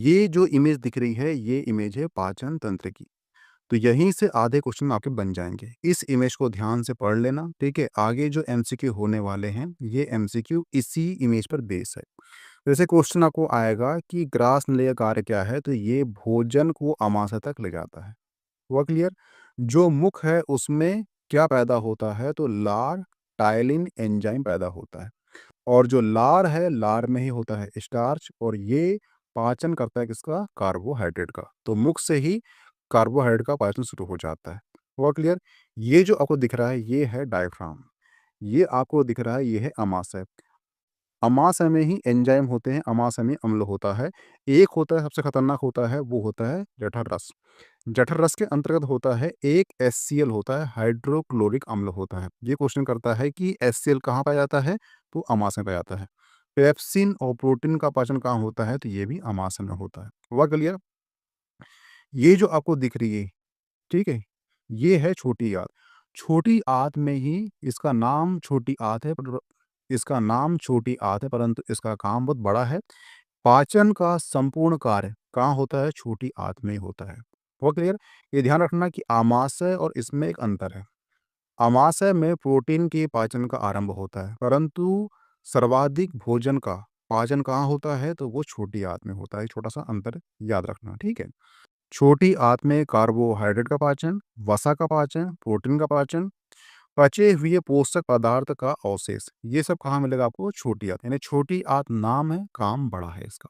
ये जो इमेज दिख रही है, ये इमेज है पाचन तंत्र की। तो यहीं से आधे क्वेश्चन आपके बन जाएँगे। इस इमेज को ध्यान से पढ़ लेना, ठीक है? आगे जो एमसीक्यू होने वाले हैं, ये एमसीक्यू इसी इमेज पर बेस है। जैसे क्वेश्चन आपको आएगा कि ग्रास निलय का कार्य क्या है? तो ये भोजन को आमाशय तक ले जाता है। हुआ क्लियर? जो मुख है उसमें क्या पैदा होता है? तो लार टायलिन एंजाइम पैदा होता है। और जो लार है, लार में ही होता है स्टार्च और ये पाचन करता है किसका? कार्बोहाइड्रेट का। तो मुख से ही कार्बोहाइड्रेट का पाचन शुरू हो जाता है। हुआ क्लियर? ये जो आपको दिख रहा है, ये है डायफ्राम। ये आपको दिख रहा है, ये है अमाशय। अमाशय में ही एंजाइम होते हैं, अमाशय में अम्ल होता है। एक होता है, सबसे खतरनाक होता है, वो होता है जठर रस। जठर रस के अंतर्गत होता है एक HCl होता है, हाइड्रोक्लोरिक अम्ल होता है। ये क्वेश्चन करता है कि HCl कहाँ पाया जाता है? तो अमाशय में पाया जाता है। पेप्सिन और प्रोटीन का पाचन कहाँ होता है? तो ये भी अमाशय में होता है। हुआ क्लियर? ये जो आपको दिख रही है, ठीक है? ये है छोटी आंत। छोटी आंत में ही इसका नाम छोटी आंत है पर इसका नाम छोटी आंत है, परंतु इसका काम बहुत बड़ा है। पाचन का संपूर्ण कार्य कहाँ होता है? छोटी आंत में ही होता है। हुआ क्लियर? ये ध्यान रखना कि आमाशय और इसमें एक अंतर है। आमाशय में प्रोटीन के पाचन का आरंभ होता है, परंतु सर्वाधिक भोजन का पाचन कहाँ होता है? तो वो छोटी आंत में होता है। छोटा-सा अंतर याद रखना, ठीक है? छोटी आंत में कार्बोहाइड्रेट का पाचन, वसा का पाचन, प्रोटीन का पाचन, पचे हुए पोषक पदार्थ का अवशेष, ये सब कहाँ मिलेगा आपको? छोटी आंत। यानी छोटी आंत नाम है, काम बड़ा है इसका।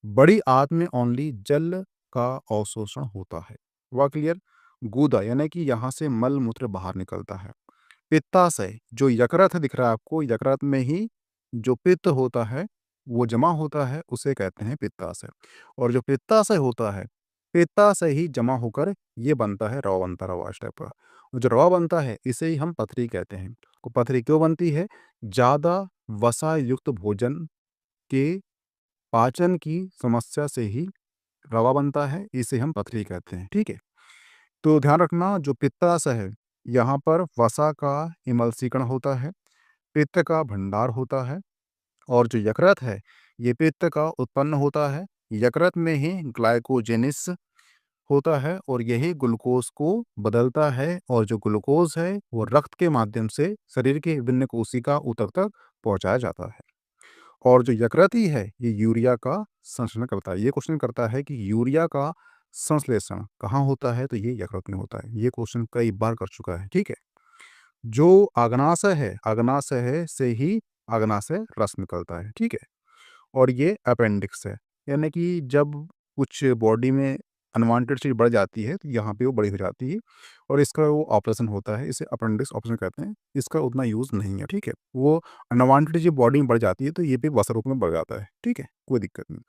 बड़ी आंत में ओनली जल का अवशोषण होता है। हुआ क्लियर? गूदा यानी कि यहाँ से मल मूत्र बाहर निकलता है। पित्ताशय जो यकृत दिख रहा है आपको, यकृत में ही जो पित्त होता है वो जमा होता है, उसे कहते हैं पित्ताशय। और जो पित्ताशय होता है, पित्ताशय ही जमा होकर ये बनता है, रवा बनता है, रवा इस टाइप का। जो रवा बनता है इसे ही हम पथरी कहते हैं। तो पथरी क्यों बनती है? ज्यादा वसा युक्त भोजन के पाचन की समस्या से ही रवा बनता है, इसे हम पथरी कहते हैं, ठीक है? तो ध्यान रखना, जो पित्ताशय है, यहाँ पर वसा का इमल्सीकरण होता है, पित्त का भंडार होता है और जो यकृत है, ये पित्त का उत्पन्न होता है। यकृत में ही ग्लाइकोजेनिस होता है और यही ग्लूकोज को बदलता है और जो ग्लूकोज है, वो रक्त के माध्यम से शरीर के विभिन्न कोशिका ऊतक तक पहुँचाया जाता है। और जो यकृत है, ये यूरिया का संश्लेषण करता है। ये क्वेश्चन करता है कि यूरिया का संश्लेषण कहाँ होता है? तो ये यकृत में होता है। ये क्वेश्चन कई बार कर चुका है, ठीक है? जो अग्नाशय है से ही अग्नाशय रस निकलता है, ठीक है? और ये अपेंडिक्स है, यानी कि जब कुछ बॉडी में अनवांटेड चीज़ बढ़ जाती है, तो यहाँ पे वो बड़ी हो जाती है और इसका वो ऑपरेशन होता है, इसे अपेंडिक्स ऑपरेशन कहते हैं। इसका उतना यूज़ नहीं है, ठीक है? वो अनवांटेड चीज़ बॉडी में बढ़ जाती है, तो ये भी वसा रूप में बढ़ जाता है, ठीक है? कोई दिक्कत नहीं।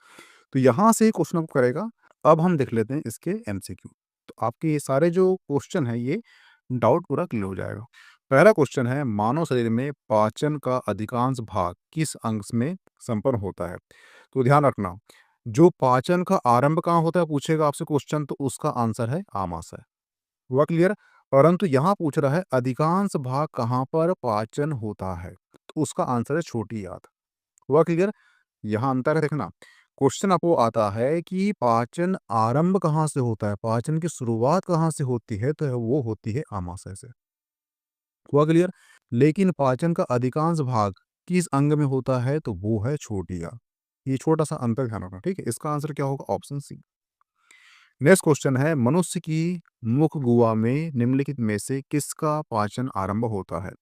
तो यहाँ से क्वेश्चन आपको करेगा। अब हम देख लेते हैं इसके एमसीक्यू। तो आपके ये सारे जो क्वेश्चन हैं, ये डाउट पूरा क्लियर हो जाएगा। पहला क्वेश्चन है, मानव शरीर में पाचन का अधिकांश भाग किस अंग में संपन्न होता है? तो ध्यान रखना, जो पाचन का आरंभ कहाँ होता है पूछेगा आपसे क्वेश्चन, तो उसका आंसर है आमाशय। हुआ क्लियर? परंतु यहाँ पूछ रहा है अधिकांश भाग कहाँ पर पाचन होता है, तो उसका आंसर है छोटी आंत। हुआ क्लियर? यहाँ अंतर है, देखना। क्वेश्चन आपको आता है कि पाचन आरंभ कहाँ से होता है, पाचन की शुरुआत कहाँ से होती है, तो वो होती है आमाशय से। हुआ क्लियर? लेकिन पाचन का अधिकांश भाग किस अंग में होता है, तो वो है छोटी आंत। ये छोटा सा अंतर ध्यान रखना, ठीक है? इसका आंसर क्या होगा? ऑप्शन सी। नेक्स्ट क्वेश्चन है, मनुष्य की मुख गुहा में निम्नलिखित में से किसका पाचन आरंभ होता है?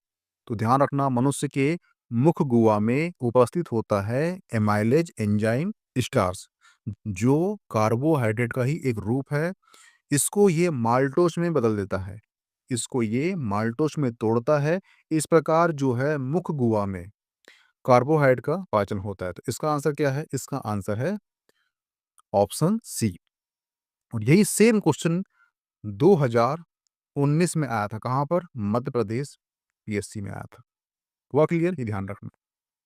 तो ध्यान रखना, मनुष्य के मुख गुहा में उपस्थित होता है एमाइलेज एंजाइम स्टार्च, जो कार्बोहाइड्रेट का ही एक रूप है। इसको ये माल्टोज में बदल देता है, इसको ये माल्टोज में तोड़ता है। इस प्रकार जो है मुख गुहा में कार्बोहाइड्रेट का पाचन होता है। तो इसका आंसर क्या है? इसका आंसर है ऑप्शन सी। और यही सेम क्वेश्चन 2019 में आया था, कहाँ पर? मध्य प्रदेश पीएससी में आया था। हुआ क्लियर? ये ध्यान रखना।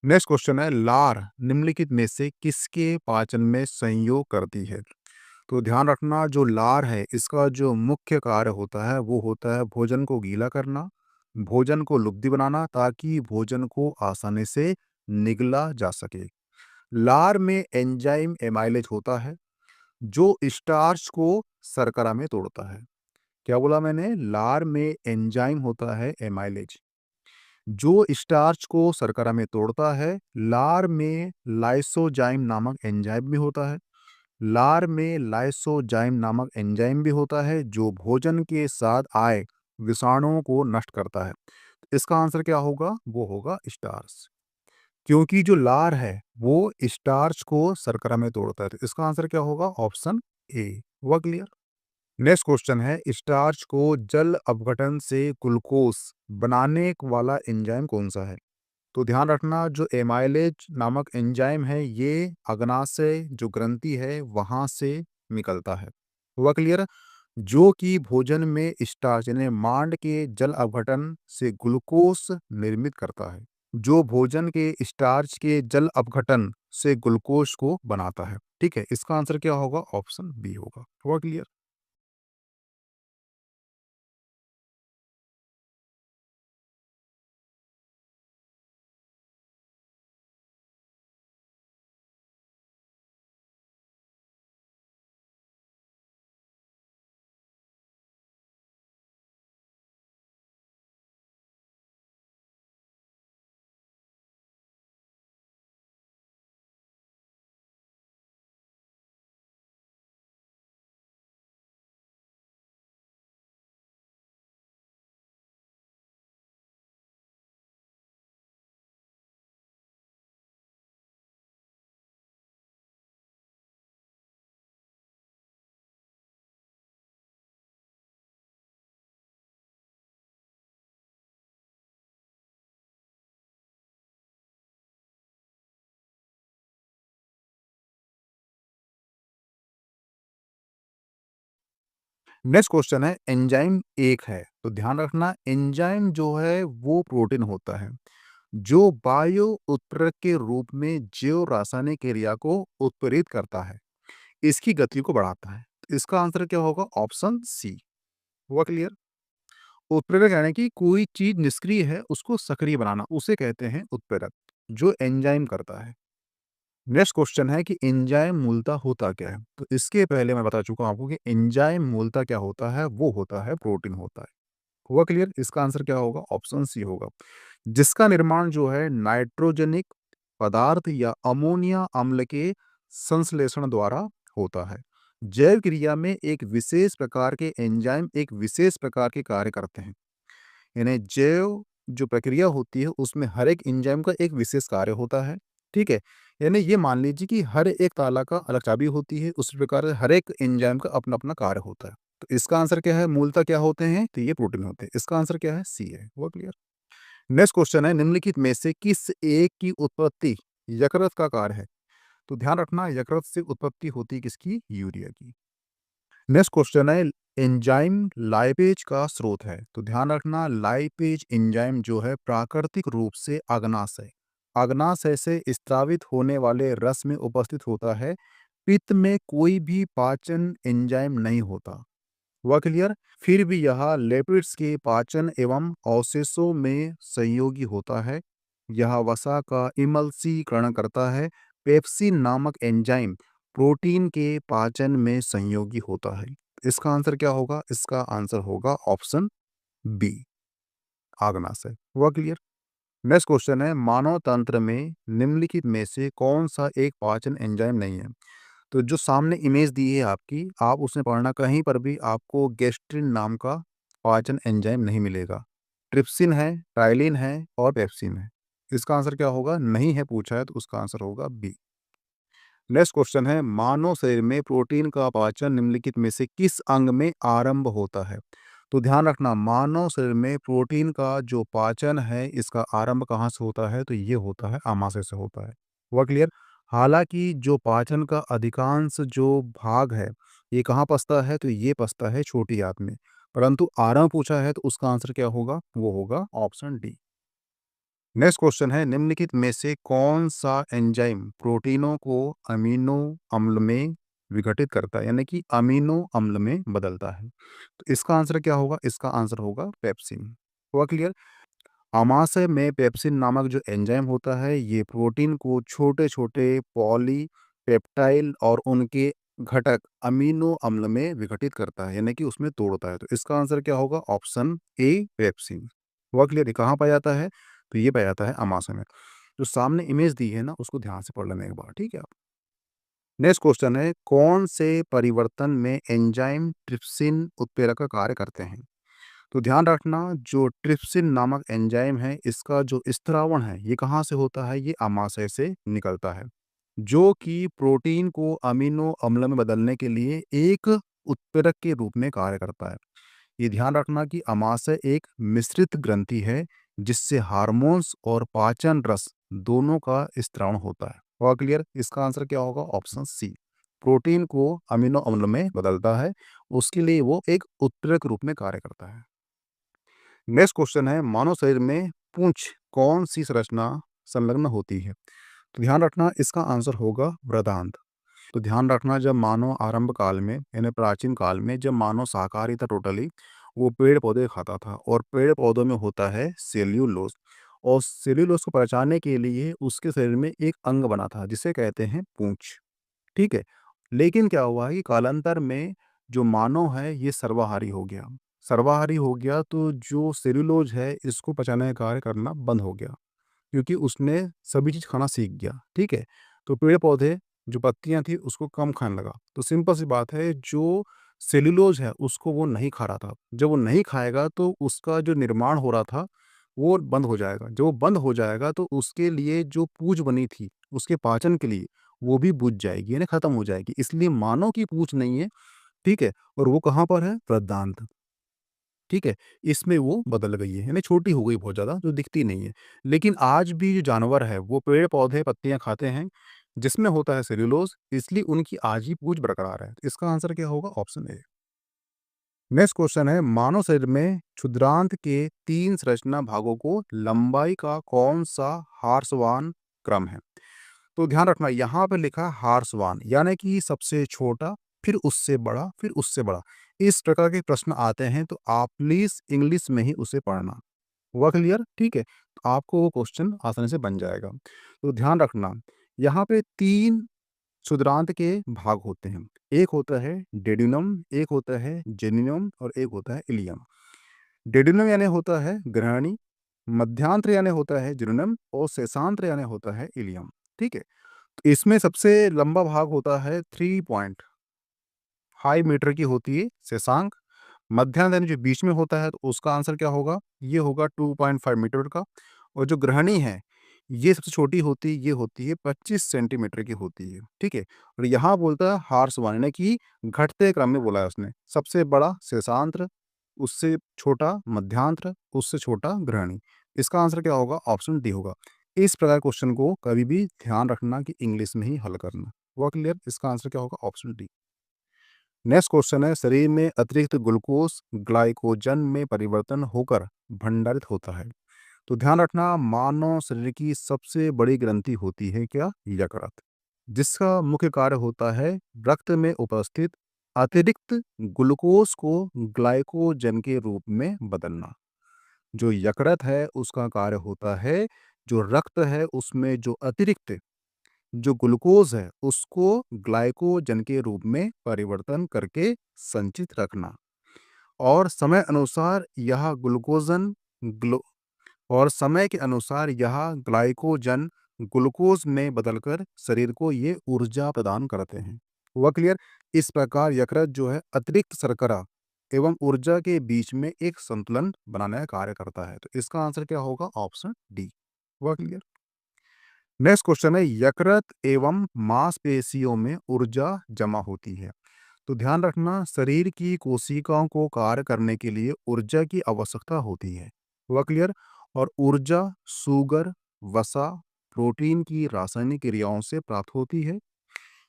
नेक्स्ट क्वेश्चन है, लार निम्नलिखित में से किसके पाचन में संयोग करती है? तो ध्यान रखना, जो लार है, इसका जो मुख्य कार्य होता है वो होता है भोजन को गीला करना, भोजन को लुब्धि बनाना, ताकि भोजन को आसानी से निगला जा सके। लार में एंजाइम एमाइलेज होता है। जो स्टार्च को शर्करा में तोड़ता है। क्या बोला मैंने? लार में एंजाइम होता है एमाइलेज, जो स्टार्च को शर्करा में तोड़ता है। लार में लाइसोजाइम नामक एंजाइम भी होता है। लार में लाइसोजाइम नामक एंजाइम भी होता है, जो भोजन के साथ आए विषाणुओं को नष्ट करता है। इसका आंसर क्या होगा? वो होगा स्टार्च, क्योंकि जो लार है वो स्टार्च को शर्करा में तोड़ता है। तो इसका आंसर क्या होगा? Option A. हुआ क्लियर? नेक्स्ट क्वेश्चन है, स्टार्च को जल अपघटन से ग्लूकोज बनाने वाला एंजाइम कौन सा है? तो ध्यान रखना, जो एमाइलेज नामक एंजाइम है ये अग्नाशय जो ग्रंथि है वहां से निकलता है। हुआ क्लियर? जो कि भोजन में स्टार्च यानी मांड के जल अपघटन से ग्लूकोज निर्मित करता है, जो भोजन के स्टार्च के जल अपघटन से ग्लूकोज को बनाता है। ठीक है, इसका आंसर क्या होगा? ऑप्शन बी होगा। हुआ क्लियर? नेक्स्ट क्वेश्चन है, एंजाइम एक है, तो ध्यान रखना एंजाइम जो है वो प्रोटीन होता है, जो बायो उत्प्रेरक के रूप में जैव रासायनिक क्रिया को उत्प्रेरित करता है, इसकी गति को बढ़ाता है। तो इसका आंसर क्या होगा? Option C. हुआ क्लियर? उत्प्रेरक यानी कि कोई चीज निष्क्रिय है उसको सक्रिय बनाना, उसे कहते हैं उत्प्रेरक, जो एंजाइम करता है। नेक्स्ट क्वेश्चन है कि एंजाइम मूलतः होता क्या है? तो इसके पहले मैं बता चुका हूं आपको कि एंजाइम मूलतः क्या होता है, वो होता है प्रोटीन होता है। हुआ क्लियर? इसका आंसर क्या होगा? ऑप्शन सी होगा, जिसका निर्माण जो है नाइट्रोजनिक पदार्थ या अमोनिया अम्ल के संश्लेषण द्वारा होता है। जैव क्रिया में एक विशेष प्रकार के एंजाइम एक विशेष प्रकार के कार्य करते हैं, यानी जैव जो प्रक्रिया होती है उसमें हर एक एंजाइम का एक विशेष कार्य होता है। ठीक है, यानी ये मान लीजिए कि हर एक ताला का अलग चाबी होती है, उस प्रकार हर एक एंजाइम का अपना अपना कार्य होता है। तो इसका आंसर क्या है? मूलतः क्या होते हैं? तो ये प्रोटीन होते हैं। इसका आंसर क्या है? सी है। वो क्लियर? नेक्स्ट क्वेश्चन है, निम्नलिखित में से किस एक की उत्पत्ति यकृत का कार्य है? तो ध्यान रखना, यकृत से उत्पत्ति होती है किसकी? यूरिया की। नेक्स्ट क्वेश्चन है, एंजाइम लाइपेज का स्रोत है, तो ध्यान रखना लाइपेज एंजाइम जो है प्राकृतिक रूप से अग्नाशय अग्नाशय से स्त्रावित होने वाले रस में उपस्थित होता है। पित्त में कोई भी पाचन एंजाइम नहीं होता। हुआ क्लियर? फिर भी यह लिपिड्स के पाचन एवं अवशेषों में सहयोगी होता है। यह वसा का इमल्सीकरण करता है। पेप्सिन नामक एंजाइम प्रोटीन के पाचन में सहयोगी होता है। इसका आंसर क्या होगा? इसका आंसर होगा ऑप्शन बी, आग्नाशय। हुआ क्लियर? नेक्स्ट क्वेश्चन है, मानव तंत्र में निम्नलिखित में से कौन सा एक पाचन एंजाइम नहीं है? तो जो सामने इमेज दी है आपकी, आप उसमें पढ़ना, कहीं पर भी आपको गैस्ट्रिन नाम का पाचन एंजाइम नहीं मिलेगा। ट्रिप्सिन है, टाइलिन है और पेप्सिन है। इसका आंसर क्या होगा? नहीं है पूछा है तो उसका आंसर होगा बी। नेक्स्ट क्वेश्चन है, मानव शरीर में प्रोटीन का पाचन निम्नलिखित में से किस अंग में आरंभ होता है? तो ध्यान रखना, मानव शरीर में प्रोटीन का जो पाचन है इसका आरंभ कहाँ से होता है? तो ये होता है आमाशय से होता है। हुआ क्लियर? हालांकि जो पाचन का अधिकांश जो भाग है ये कहाँ पसता है? तो ये पसता है छोटी आंत में, परंतु आरंभ पूछा है तो उसका आंसर क्या होगा? वो होगा ऑप्शन डी। नेक्स्ट क्वेश्चन है, निम्नलिखित में से कौन सा एंजाइम प्रोटीनों को अमीनो अम्ल में विघटित करता है, यानी कि अमीनो अम्ल में बदलता है? तो इसका आंसर क्या होगा? इसका आंसर होगा पेप्सिन। हुआ क्लियर? आमाशय में पेप्सिन नामक जो एंजाइम होता है ये प्रोटीन को छोटे छोटे पॉलीपेप्टाइल और उनके घटक अमीनो अम्ल में विघटित करता है, यानी कि उसमें तोड़ता है। तो इसका आंसर क्या होगा? Option A pepsin. हुआ क्लियर? ये कहाँ पाया जाता है? तो ये पाया जाता है अमाशय में। जो सामने इमेज दी है ना, उसको ध्यान से पढ़ लेना एक बार, ठीक है? नेक्स्ट क्वेश्चन है, कौन से परिवर्तन में एंजाइम ट्रिप्सिन उत्प्रेरक का कार्य करते हैं? तो ध्यान रखना, जो ट्रिप्सिन नामक एंजाइम है, इसका जो स्त्रावण है, ये कहाँ से होता है? ये अमाशय से निकलता है, जो कि प्रोटीन को अमीनो अम्ल में बदलने के लिए एक उत्प्रेरक के रूप में कार्य करता है। ये ध्यान रखना कि अमाशय एक मिश्रित ग्रंथि है, जिससे हार्मोन्स और पाचन रस दोनों का स्त्रावण होता है। हुआ क्लियर? इसका आंसर क्या होगा? Option C. प्रोटीन को अमीनो अम्ल में बदलता है, उसके लिए वो एक उत्प्रेरक रूप में कार्य करता है। नेक्स्ट क्वेश्चन है, मानव शरीर में पूंछ कौन सी संरचना संलग्न होती है? तो ध्यान रखना, इसका आंसर होगा वृदांत। तो ध्यान रखना, जब मानव आरंभ काल में, यानी प्राचीन काल में, जब मानव शाकाहारी था टोटली, वो पेड़ पौधे खाता था, और पेड़ पौधों में होता है सेल्यूलोज, और सेल्यूलोज को पहचानने के लिए उसके शरीर में एक अंग बना था, जिसे कहते हैं पूंछ। ठीक है? लेकिन क्या हुआ है कि कालांतर में जो मानव है, ये सर्वाहारी हो गया। सर्वाहारी हो गया तो जो सेल्यूलोज है, इसको पचाने का कार्य करना बंद हो गया, क्योंकि उसने सभी चीज़ खाना सीख गया। ठीक है? तो पेड़-पौधे, जो पत्तियाँ थी, उसको कम खाने लगा। तो सिंपल सी बात है, जो सेल्यूलोज है, उसको वो नहीं खा रहा था। जब वो नहीं खाएगा तो उसका जो निर्माण हो रहा था, वो बंद हो जाएगा। जब वो बंद हो जाएगा तो उसके लिए जो पूँछ बनी थी, उसके पाचन के लिए, वो भी बुझ जाएगी, यानी खत्म हो जाएगी। इसलिए मानव की पूँछ नहीं है, ठीक है? और वो कहाँ पर है? वृद्धांत। ठीक है? इसमें वो बदल गई है, यानी छोटी हो गई बहुत ज़्यादा, जो दिखती नहीं है। लेकिन आज भी जो जानवर है, वो पेड़-पौधे, पत्तियाँ खाते हैं, जिसमें होता है सेल्यूलोज़, इसलिए उनकी आज भी पूँछ बरकरार है। तो इसका आंसर क्या होगा? Option A. नेक्स्ट क्वेश्चन है, मानव शरीर में क्षुद्रांत के 3 संरचना भागों को लंबाई का कौन-सा हार्सवान क्रम है? तो ध्यान रखना, यहाँ पे लिखा है हार्सवान, यानी कि सबसे छोटा, फिर उससे बड़ा, फिर उससे बड़ा। इस प्रकार के प्रश्न आते हैं, तो आप प्लीज़ इंग्लिश में ही उसे पढ़ना। हुआ क्लियर? ठीक है? तो आपको वो क्वेश्चन आसानी से बन जाएगा। तो ध्यान रखना, यहाँ पे 3 क्षुद्रांत के भाग होते हैं। एक होता है डेड्यूनम, एक होता है जेनिनम, और एक होता है इलियम। डेड्यूनम यानी होता है ग्रहणी, मध्यांत्र यानी होता है जिनोनम, और शेषांत्र यानी होता है इलियम। ठीक है? तो इसमें सबसे लंबा भाग होता है 3.5 मीटर की होती है शेषांक। मध्यांतर यानी जो बीच में होता है, तो उसका आंसर क्या होगा? ये होगा 2.5 मीटर का। और जो ग्रहणी है, ये सबसे छोटी होती है, ये होती है 25 सेंटीमीटर की होती है। ठीक है? और यहाँ बोलता है हार्सवान, यानी कि घटते क्रम में बोला है उसने। सबसे बड़ा शेषांत्र, उससे छोटा मध्यांत्र, उससे छोटा ग्रहणी। इसका आंसर क्या होगा? ऑप्शन डी होगा। इस प्रकार क्वेश्चन को कभी भी ध्यान रखना कि इंग्लिश में ही हल करना। हुआ क्लियर? इसका आंसर क्या होगा? Option D. नेक्स्ट क्वेश्चन है, शरीर में अतिरिक्त ग्लूकोज ग्लाइकोजन में परिवर्तन होकर भंडारित होता है। तो ध्यान रखना, मानव शरीर की सबसे बड़ी ग्रंथि होती है क्या? यकृत, जिसका मुख्य कार्य होता है रक्त में उपस्थित अतिरिक्त ग्लूकोज को ग्लाइकोजन के रूप में बदलना। जो यकृत है, उसका कार्य होता है, जो रक्त है उसमें जो अतिरिक्त जो ग्लूकोज है, उसको ग्लाइकोजन के रूप में परिवर्तन करके संचित रखना। और समय अनुसार यह ग्लूकोजन ग्लो और समय के अनुसार यह ग्लाइकोजन ग्लूकोज में बदलकर शरीर को ये ऊर्जा प्रदान करते हैं। हुआ क्लियर? इस प्रकार यकृत जो है, अतिरिक्त शर्करा एवं ऊर्जा के बीच में एक संतुलन बनाने का कार्य करता है। तो इसका आंसर क्या होगा? Option D. हुआ क्लियर? नेक्स्ट क्वेश्चन है, यकृत एवं मांसपेशियों में ऊर्जा जमा होती है। तो ध्यान रखना, शरीर की कोशिकाओं को कार्य करने के लिए ऊर्जा की आवश्यकता होती है। हुआ क्लियर? और ऊर्जा शुगर, वसा, प्रोटीन की रासायनिक क्रियाओं से प्राप्त होती है।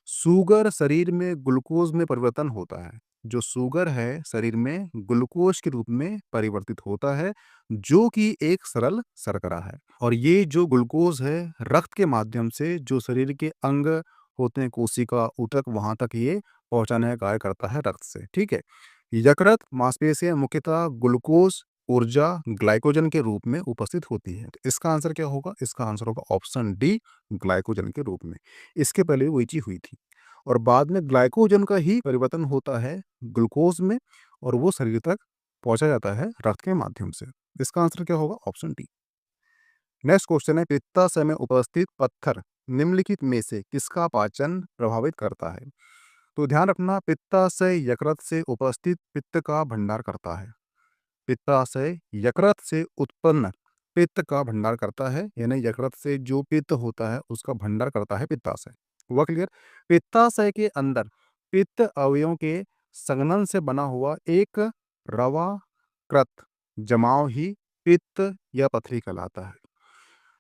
शुगर शरीर में ग्लूकोज में परिवर्तन होता है। जो शुगर है, शरीर में ग्लूकोज के रूप में परिवर्तित होता है, जो कि एक सरल शर्करा है। और ये जो ग्लूकोज है, रक्त के माध्यम से जो शरीर के अंग होते हैं, कोशिका, ऊतक, वहां तक ये पहुंचाने का कार्य करता है रक्त से। ठीक है? यकृत मांसपेशियां मुख्यतः ग्लूकोज ऊर्जा ग्लाइकोजन के रूप में उपस्थित होती है। तो इसका आंसर क्या होगा? इसका आंसर होगा ऑप्शन डी, ग्लाइकोजन के रूप में। इसके पहले वही चीज हुई थी। और बाद में ग्लाइकोजन का ही परिवर्तन होता है ग्लूकोज में और वो शरीर तक पहुंचा जाता है रक्त के माध्यम से। इसका आंसर क्या होगा? Option D. नेक्स्ट क्वेश्चन है, पित्ताशय में उपस्थित पत्थर निम्नलिखित में से किसका पाचन प्रभावित करता है? तो ध्यान रखना, पित्ताशय यकृत से उपस्थित पित्त का भंडार करता है। पित्ताशय यकृत से उत्पन्न पित्त का भंडार करता है, यानी यकृत से जो पित्त होता है उसका भंडार करता है पित्ताशय। हुआ क्लियर? पित्ताशय के अंदर पित्त अवयवों के संघनन से बना हुआ एक रवा कृत जमाव ही पित्त या पथरी कहलाता है।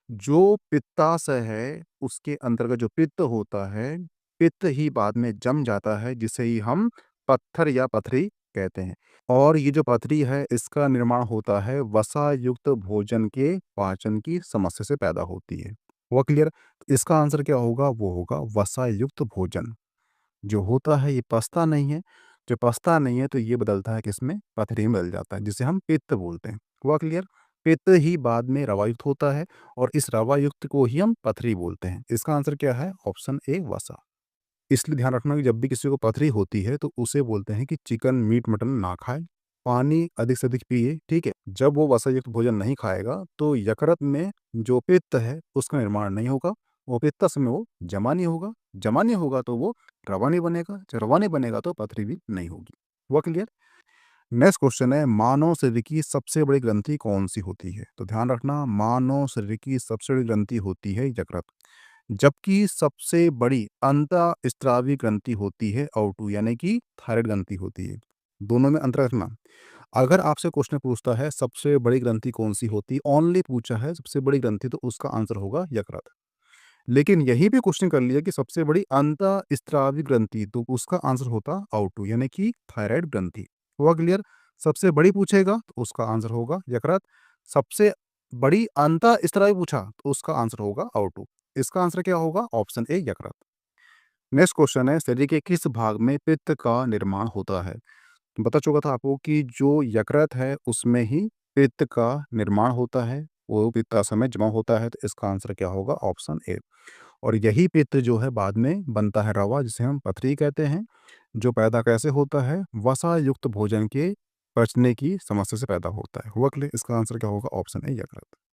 जो पित्ताशय है उसके अंतर्गत जो पित्त होता है, पित्त ही बाद में जम जाता है जिसे ही हम पत्थर या पथरी कहते हैं। और ये जो पथरी है इसका निर्माण होता है वसा युक्त भोजन के पाचन की समस्या से पैदा होती है। हुआ क्लियर? इसका आंसर क्या होगा? वो होगा वसा युक्त भोजन। जो होता है ये पचता नहीं है, जो पचता नहीं है तो ये बदलता है किसमें? पथरी में बदल जाता है, जिसे हम पित्त बोलते हैं। हुआ क्लियर? पित्त ही बाद में रवायुक्त होता है और इस रवायुक्त को ही हम पथरी बोलते हैं। इसका आंसर क्या है? ऑप्शन ए वसा। इसलिए ध्यान रखना कि जब भी किसी को पथरी होती है तो उसे बोलते हैं कि चिकन, मीट, मटन ना खाए, पानी अधिक से अधिक पिए, ठीक है? जब वो वसायुक्त भोजन नहीं खाएगा तो यकृत में जो पित्त है उसका निर्माण नहीं होगा, वो पित्तस में वो जमा नहीं होगा तो वो रवा नहीं बनेगा, जब रवा नहीं बनेगा तो पथरी भी नहीं होगी। हुआ क्लियर? नेक्स्ट क्वेश्चन है, मानव शरीर की सबसे बड़ी ग्रंथि कौन सी होती है? तो ध्यान रखना, मानव शरीर की सबसे बड़ी ग्रंथि होती है यकृत, जबकि सबसे बड़ी अंतःस्रावी ग्रंथि होती है O2 यानी कि थायराइड ग्रंथि होती है। दोनों में अंतर रखना। अगर आपसे क्वेश्चन पूछता है सबसे बड़ी ग्रंथि कौन सी होती है, ओनली पूछा है सबसे बड़ी ग्रंथि, तो उसका आंसर होगा यकृत। लेकिन यही भी क्वेश्चन कर लिया कि सबसे बड़ी अंतःस्रावी ग्रंथि, तो उसका आंसर होता O2 यानी कि थायराइड ग्रंथि। हुआ क्लियर? सबसे बड़ी पूछेगा तो उसका आंसर होगा यकृत, सबसे बड़ी अंतःस्रावी पूछा तो उसका आंसर होगा O2। इसका आंसर क्या होगा? ऑप्शन ए यकृत। नेक्स्ट क्वेश्चन है, शरीर के किस भाग में पित्त का निर्माण होता है? बता चुका था आपको कि जो यकृत है उसमें ही पित्त का निर्माण होता है, वो पित्ताशय में जमा होता है, तो इसका आंसर क्या होगा? Option A. और यही पित्त जो है बाद में बनता है रवा, जिसे हम पथरी कहते हैं, जो पैदा कैसे होता है? वसा युक्त भोजन के पचने की समस्या से पैदा होता है। हुआ क्लियर? इसका आंसर क्या होगा? ऑप्शन ए यकृत।